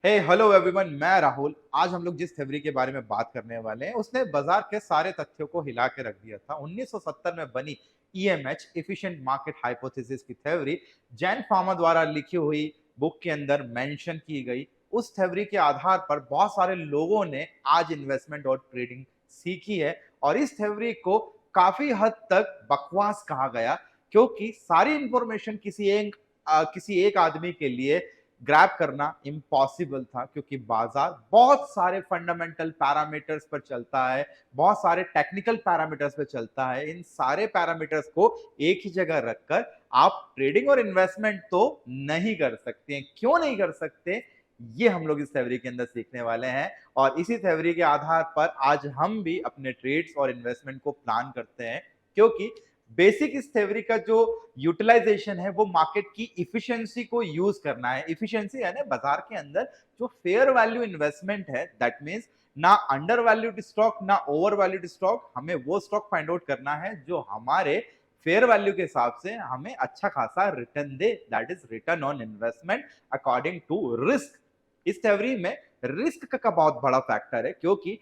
हे hello everyone, मैं राहुल। आज हम लोग जिस थ्योरी के बारे में बात करने वाले हैं उसने बाजार के सारे तथ्यों को हिला के रख दिया था। 1970 में बनी ईएमएच एफिशिएंट मार्केट हाइपोथेसिस की थ्योरी जैन फार्मा द्वारा लिखी हुई बुक के अंदर मेंशन की गई। उस थ्योरी के आधार पर बहुत सारे लोगों ने आज इन्वेस्टमेंट और ट्रेडिंग सीखी है और इस थ्योरी को काफी हद तक बकवास कहा गया, क्योंकि सारी इंफॉर्मेशन किसी एक आदमी के लिए ग्रैब करना इम्पॉसिबल था, क्योंकि बाजार बहुत सारे फंडामेंटल पैरामीटर्स पर चलता है, बहुत सारे टेक्निकल पैरामीटर्स पर चलता है। इन सारे पैरामीटर्स को एक ही जगह रखकर आप ट्रेडिंग और इन्वेस्टमेंट तो नहीं कर सकते हैं। क्यों नहीं कर सकते, ये हम लोग इस थ्योरी के अंदर सीखने वाले हैं और इसी थ्योरी के आधार पर आज हम भी अपने ट्रेड्स और इन्वेस्टमेंट को प्लान करते हैं। क्योंकि बेसिक इस थ्योरी का जो यूटिलाइजेशन है वो मार्केट की इफिशिएंसी को यूज करना है। इफिशिएंसी यानी बाजार के अंदर जो फेयर वैल्यू इन्वेस्टमेंट है, दैट मींस ना अंडर वैल्यूड स्टॉक ना ओवर वैल्यूड स्टॉक, हमें वो स्टॉक फाइंड आउट करना है जो हमारे फेयर वैल्यू के हिसाब से हमें अच्छा खासा रिटर्न दे, that is return on investment according to risk. इस थ्योरी में रिस्क का बहुत बड़ा फैक्टर है, क्योंकि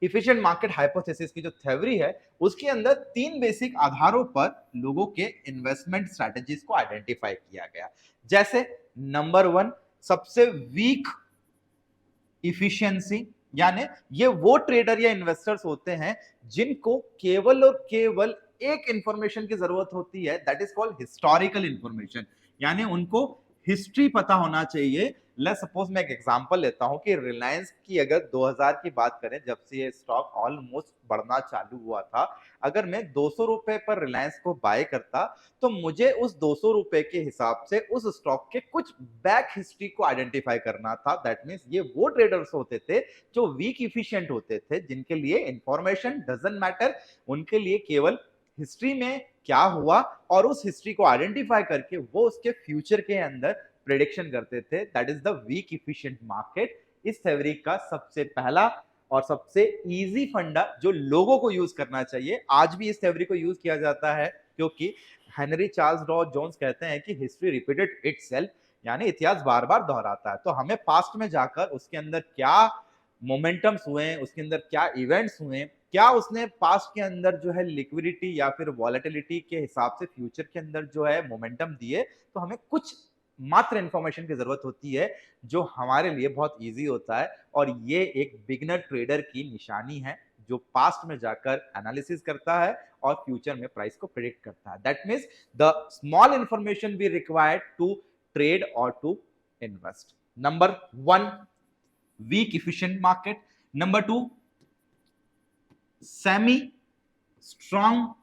इफिशिएंट मार्केट हाइपोथेसिस की जो थ्योरी है उसके अंदर तीन बेसिक आधारों पर लोगों के इन्वेस्टमेंट स्ट्रेटजीज को आइडेंटिफाई किया गया। जैसे नंबर वन, सबसे वीक इफिशिएंसी, यानी ये वो ट्रेडर या इन्वेस्टर्स होते हैं जिनको केवल और केवल एक इंफॉर्मेशन की जरूरत होती है, that is called historical information. यानी उनको हिस्ट्री पता होना चाहिए। लेट्स सपोज मैं एक एग्जांपल लेता हूं कि रिलायंस की अगर 2000 की बात करें, जब से ये स्टॉक ऑलमोस्ट बढ़ना चालू हुआ था, अगर मैं 200 रुपए पर रिलायंस को बाय करता तो मुझे उस 200 रुपए के हिसाब से उस स्टॉक के कुछ बैक हिस्ट्री को आइडेंटिफाई करना था। दैट मींस ये वो ट्रेडर्स होते थे जो वीक इफिशिएंट होते थे, जिनके लिए इंफॉर्मेशन डजंट मैटर, उनके लिए केवल हिस्ट्री में क्या हुआ और उस हिस्ट्री को आइडेंटिफाई करके वो उसके फ्यूचर के अंदर प्रेडिक्शन करते थे। That is the weak efficient market. इस थ्योरी का सबसे पहला और सबसे इजी फंडा जो लोगों को यूज करना चाहिए, आज भी इस थ्योरी को यूज किया जाता है, क्योंकि हेनरी चार्ल्स डॉ जोन्स कहते हैं कि हिस्ट्री रिपीटेड इटसेल्फ, यानी इतिहास बार बार दोहराता है। तो हमें पास्ट में जाकर उसके अंदर क्या मोमेंटम्स हुए, उसके अंदर क्या इवेंट्स हुए, क्या उसने पास्ट के अंदर जो है लिक्विडिटी या फिर वॉलेटिलिटी के हिसाब से फ्यूचर के अंदर जो है मोमेंटम दिए, तो हमें कुछ मात्र इंफॉर्मेशन की जरूरत होती है जो हमारे लिए बहुत इजी होता है। और ये एक बिगनर ट्रेडर की निशानी है जो पास्ट में जाकर एनालिसिस करता है और फ्यूचर में प्राइस को प्रिडिक्ट करता है। That means the small information we required to trade और to invest. Number one, weak efficient market. Number two, semi strong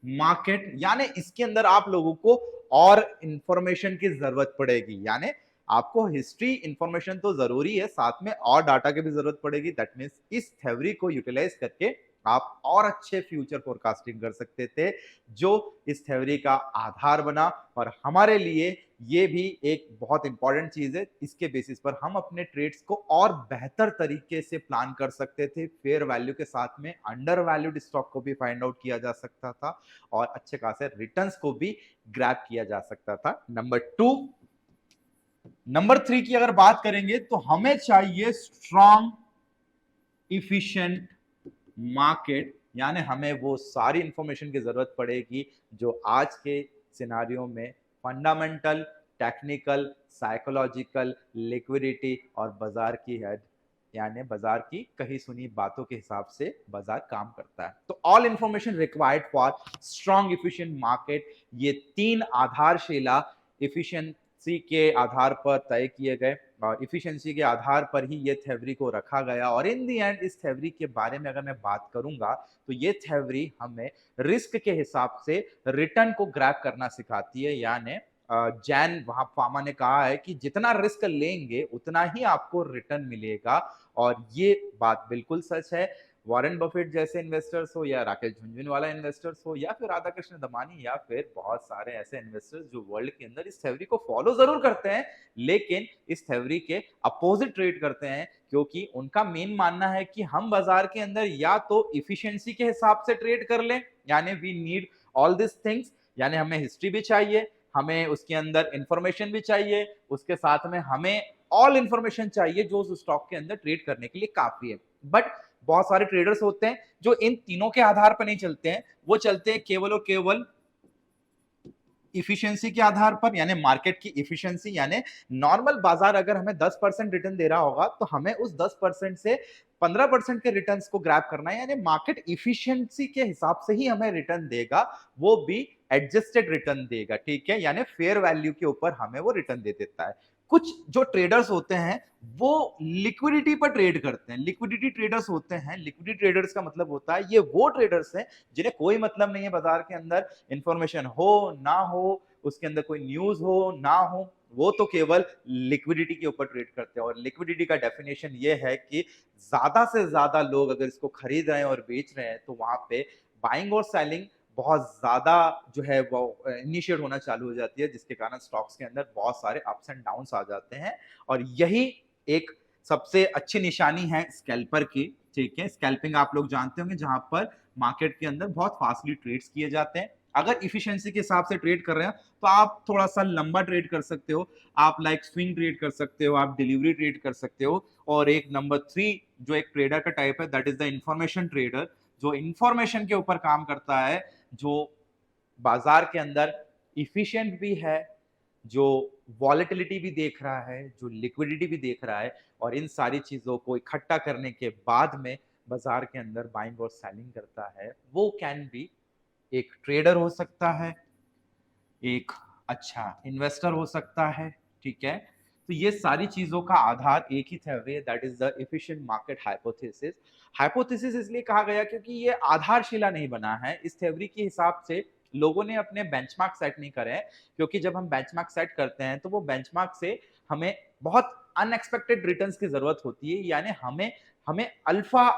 market, यानी इसके अंदर आप लोगों को और इंफॉर्मेशन की जरूरत पड़ेगी। यानी आपको हिस्ट्री इंफॉर्मेशन तो जरूरी है, साथ में और डाटा की भी जरूरत पड़ेगी। दैट मींस इस थ्योरी को यूटिलाइज करके आप और अच्छे फ्यूचर फोरकास्टिंग कर सकते थे, जो इस थ्योरी का आधार बना। और हमारे लिए ये भी एक बहुत इंपॉर्टेंट चीज है, इसके बेसिस पर हम अपने ट्रेड्स को और बेहतर तरीके से प्लान कर सकते थे। फेयर वैल्यू के साथ में अंडर वैल्यूड स्टॉक को भी फाइंड आउट किया जा सकता था और अच्छे खासे रिटर्न्स को भी ग्रैब किया जा सकता था। नंबर टू, नंबर थ्री की अगर बात करेंगे तो हमें चाहिए स्ट्रॉन्ग इफिशिएंट मार्केट, यानी हमें वो सारी इंफॉर्मेशन की जरूरत पड़ेगी जो आज के सिनारियों में फंडामेंटल, टेक्निकल, साइकोलॉजिकल, लिक्विडिटी और बाजार की है, यानी बाजार की कही सुनी बातों के हिसाब से बाजार काम करता है। तो all information required for strong efficient market, ये तीन आधारशिला इफिशिएंसी के आधार पर तय किए गए और इफिशिएंसी के आधार पर ही ये थ्योरी को रखा गया। और इन दी एंड इस थ्योरी के बारे में अगर मैं बात करूंगा तो ये थ्योरी हमें रिस्क के हिसाब से रिटर्न को ग्रैब करना सिखाती है। यानी जैन वहां फार्मा ने कहा है कि जितना रिस्क लेंगे उतना ही आपको रिटर्न मिलेगा, और ये बात बिल्कुल सच है। वॉरेन बफेट जैसे इन्वेस्टर्स हो या राकेश झुनझुनवाला इन्वेस्टर्स हो या फिर राधा कृष्ण दमानी या फिर बहुत सारे ऐसे इन्वेस्टर्स जो वर्ल्ड के अंदर इस थ्योरी को फॉलो जरूर करते हैं, लेकिन इस थ्योरी के अपोजिट ट्रेड करते हैं, क्योंकि उनका मेन मानना है कि हम बाजार के अंदर या तो इफिशिएंसी के हिसाब से ट्रेड कर लें, यानी we need all this things, यानी हमें हिस्ट्री भी चाहिए, हमें उसके अंदर इंफॉर्मेशन भी चाहिए, उसके साथ में हमें ऑल इंफॉर्मेशन चाहिए जो उस स्टॉक के अंदर ट्रेड करने के लिए काफ़ी है। बट बहुत सारे ट्रेडर्स होते हैं जो इन तीनों के आधार पर नहीं चलते हैं, वो चलते हैं केवल और केवल इफिशिएंसी के आधार पर, यानी मार्केट की इफिशिएंसी, यानी नॉर्मल बाजार अगर हमें 10% रिटर्न दे रहा होगा तो हमें उस 10% से 15% के रिटर्न्स को ग्रैब करना है, यानी मार्केट इफिशिएंसी के हिसाब से ही हमें रिटर्न देगा, वो भी एडजस्टेड रिटर्न देगा, ठीक है, यानी फेयर वैल्यू के ऊपर हमें वो रिटर्न दे देता है। कुछ जो ट्रेडर्स होते हैं वो लिक्विडिटी पर ट्रेड करते हैं, लिक्विडिटी ट्रेडर्स होते हैं, लिक्विडिटी ट्रेडर्स का मतलब होता है ये वो ट्रेडर्स हैं जिन्हें कोई मतलब नहीं है बाजार के अंदर इंफॉर्मेशन हो ना हो, उसके अंदर कोई न्यूज हो ना हो, वो तो केवल लिक्विडिटी के ऊपर ट्रेड करते हैं। और लिक्विडिटी का डेफिनेशन ये है कि ज्यादा से ज्यादा लोग अगर इसको खरीद रहे हैं और बेच रहे हैं तो वहां पे बाइंग और सेलिंग बहुत ज्यादा जो है वो इनिशिएट होना चालू हो जाती है, जिसके कारण स्टॉक्स के अंदर बहुत सारे अप्स एंड डाउन्स आ जाते हैं। और यही एक सबसे अच्छी निशानी है स्कैल्पर की, ठीक है, स्कैल्पिंग आप लोग जानते होंगे जहां पर मार्केट के अंदर बहुत फास्टली ट्रेड्स किए जाते हैं। अगर इफिशिएंसी के हिसाब से ट्रेड कर रहे हैं तो आप थोड़ा सा लंबा ट्रेड कर सकते हो, आप लाइक स्विंग ट्रेड कर सकते हो, आप डिलीवरी ट्रेड कर सकते हो। और एक नंबर 3 जो एक ट्रेडर का टाइप है that is the information trader, जो इंफॉर्मेशन के ऊपर काम करता है, जो बाजार के अंदर इफिशिएंट भी है, जो वॉलेटिलिटी भी देख रहा है, जो लिक्विडिटी भी देख रहा है, और इन सारी चीजों को इकट्ठा करने के बाद में बाजार के अंदर बाइंग और सेलिंग करता है, वो कैन बी एक ट्रेडर हो सकता है, एक अच्छा इन्वेस्टर हो सकता है, ठीक है। तो ये सारी चीजों का आधार एक ही थ्योरी है that is the efficient market hypothesis. Hypothesis इसलिए कहा गया क्योंकि ये आधारशिला नहीं बना है, इस थ्योरी के हिसाब से लोगों ने अपने बेंचमार्क सेट नहीं करे हैं, क्योंकि जब हम बेंचमार्क सेट करते हैं तो वो बेंचमार्क से हमें बहुत अनएक्सपेक्टेड रिटर्न्स की जरूरत होती है, यानी हमें हमें अल्फा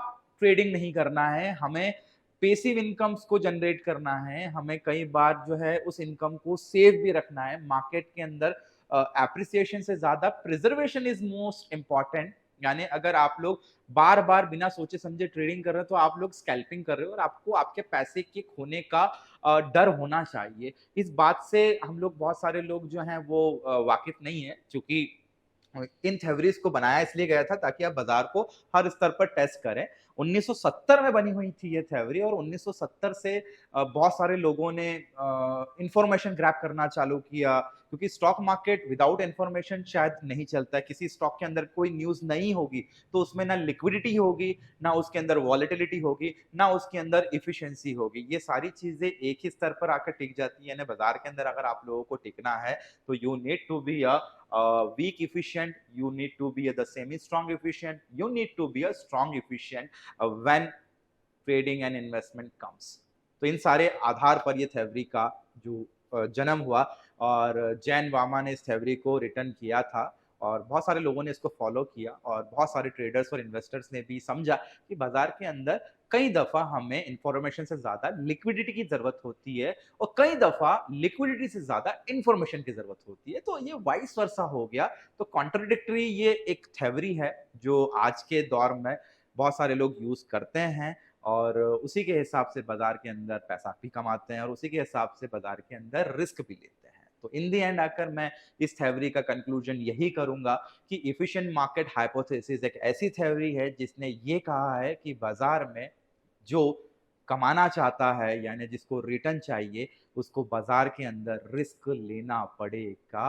ट्रेडिंग नहीं करना है, हमें पेसिव इनकम्स को जनरेट करना है, हमें कई बार जो है उस इनकम को सेव भी रखना है मार्केट के अंदर। एप्रिसिएशन से ज्यादा प्रिजर्वेशन इज मोस्ट इंपॉर्टेंट, यानी अगर आप लोग बार बार बिना सोचे समझे ट्रेडिंग कर रहे हो तो आप लोग स्कैल्पिंग कर रहे हो और आपको आपके पैसे के खोने का डर होना चाहिए। इस बात से हम लोग बहुत सारे लोग जो हैं वो वाकिफ नहीं है, क्योंकि इन थ्योरीज को बनाया इसलिए गया था ताकि आप बाजार को हर स्तर पर टेस्ट करें। 1970 में बनी हुई थी ये थ्योरी, और 1970 से बहुत सारे लोगों ने इंफॉर्मेशन ग्रैब करना चालू किया, क्योंकि स्टॉक मार्केट विदाउट इंफॉर्मेशन शायद नहीं चलता है। किसी स्टॉक के अंदर कोई न्यूज नहीं होगी तो उसमें ना लिक्विडिटी होगी, ना उसके अंदर वॉलेटिलिटी होगी, ना उसके अंदर इफिशिएंसी होगी। ये सारी चीजें एक ही स्तर पर आकर टिक जाती है, यानी बाजार के अंदर अगर आप लोगों को टिकना है तो you need to be a weak efficient, you need to be the semi strong efficient, you need to be a strong efficient when trading and investment comes। तो इन सारे आधार पर ये थ्योरी का जो जन्म हुआ, और जैन वामा ने इस थ्योरी को रिटर्न किया था, और बहुत सारे लोगों ने इसको फॉलो किया, और बहुत सारे ट्रेडर्स और इन्वेस्टर्स ने भी समझा कि बाजार के अंदर कई दफा हमें इंफॉर्मेशन से ज्यादा लिक्विडिटी की जरूरत होती है, और कई दफा लिक्विडिटी से ज्यादा इंफॉर्मेशन की जरूरत होती है। तो ये वाइस वर्सा हो गया। तो कॉन्ट्रडिक्टरी ये एक थ्योरी है जो आज के दौर में बहुत सारे लोग यूज करते हैं, और उसी के हिसाब से बाजार के अंदर पैसा भी कमाते हैं, और उसी के हिसाब से बाजार के अंदर रिस्क भी लेते हैं। तो इन दी एंड आकर मैं इस थ्योरी का कंक्लूजन यही करूंगा कि इफिशिएंट मार्केट हाइपोथेसिस एक ऐसी थ्योरी है जिसने ये कहा है कि बाजार में जो कमाना चाहता है, यानी जिसको रिटर्न चाहिए, उसको बाजार के अंदर रिस्क लेना पड़ेगा।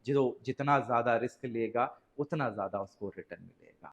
जो जितना ज्यादा रिस्क लेगा उतना ज्यादा उसको रिटर्न मिलेगा।